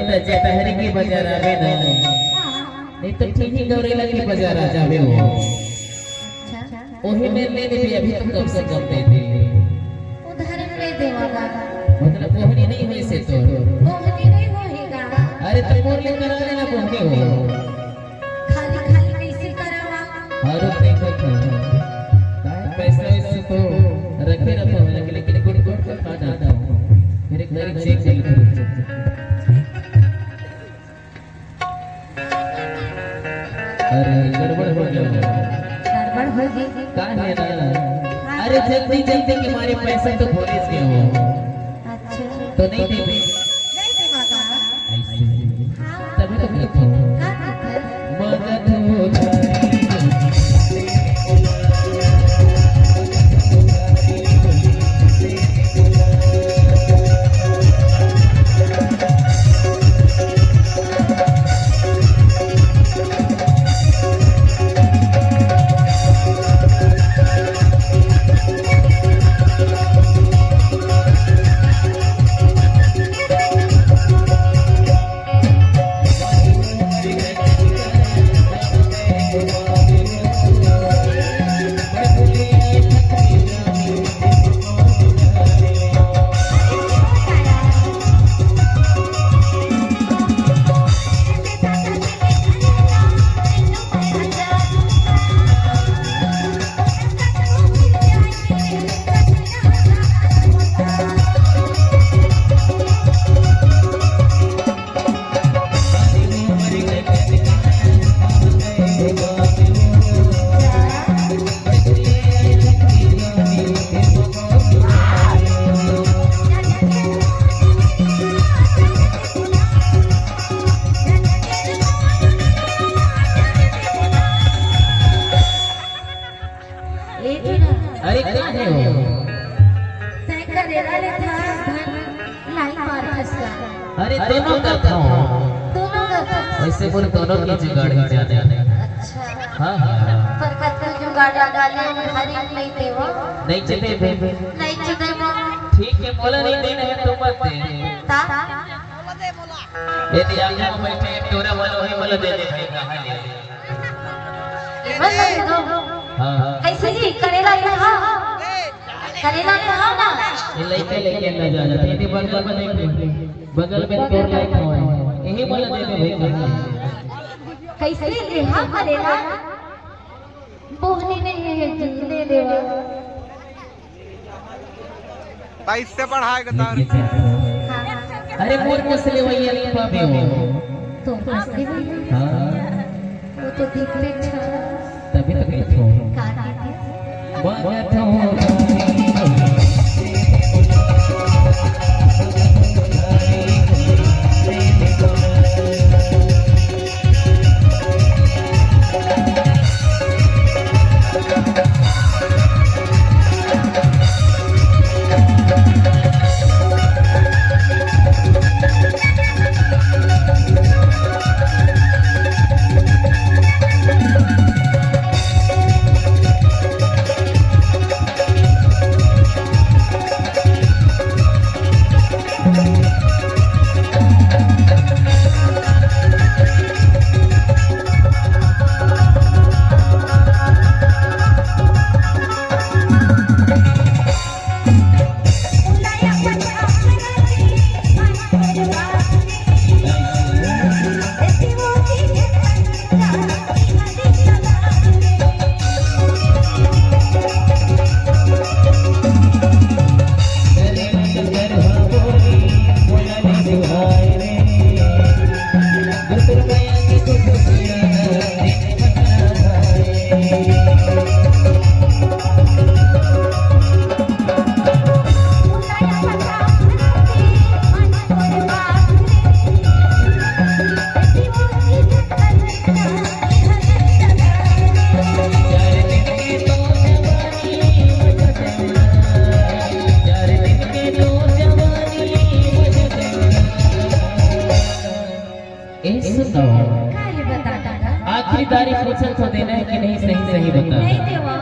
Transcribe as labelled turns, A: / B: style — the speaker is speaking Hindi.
A: त जटहरी के बाजार आवे ना नहीं तो ठीक ही गौरेला के बाजार आ जावे हो। ओही में ले दे अभी तो कम से कम दे दे
B: उधार ले देवागा
A: मतलब कोहनी नहीं हुई से तो
B: कोहनी नहीं होएगा।
A: अरे तो मोर ले करा देना कोहनी हो
B: खाली खाली कैसे करावा।
A: और देखो तो पैसा इस तो रखे रखो लेकिन गुड़ गुड़ का खा जाता हूं मेरे घर चेक चल अरे गड़बड़ हो गया का है ना। अरे जल्दी जल्दी कि हमारे पैसे तो पुलिस के हो।
B: अच्छा
A: तो नहीं दे
B: नहीं देवागा
A: ऐसे तभी तो कहता हूं मदद हो अरे क्या है वो
B: साइकिल ले था लाइन मार फंसा।
A: अरे दोनों करता हूँ
B: दोनों का
A: ऐसे बोल दोनों की जुगाड़ ही जाने।
B: अच्छा
A: हाँ हाँ
B: पर कत्ते जुगाड़ डाले हरी नहीं देवो
A: नहीं चले बे
B: नहीं चुदे वो
A: ठीक है बोला नहीं देना है तो मत दे
B: ता
A: यदि आगे में बैठे तोरा वालों ही वाला दे दे भाई कहां ले हां
B: कैसे जी करेला यहाँ करेला यहाँ ना
A: ये लेके लेके ना जा जा तेरे बगल में देख बगल में तोड़ लाइक हो यही वाला दे दे भाई कहां
B: कैसे यहाँ करेला बोहनी नहीं है ले देवा
C: बाईस से पढ़ाएगा तार
A: अरे मोर मसले वही नहीं पावे हो
B: तो मस्ती हुई
A: हां
B: वो तो दिखते अच्छा
A: तभी तो कहता हूं
B: काटी
A: आखिरी तारीख पूछल तो देना है कि नहीं सही सही बता
B: नहीं देवा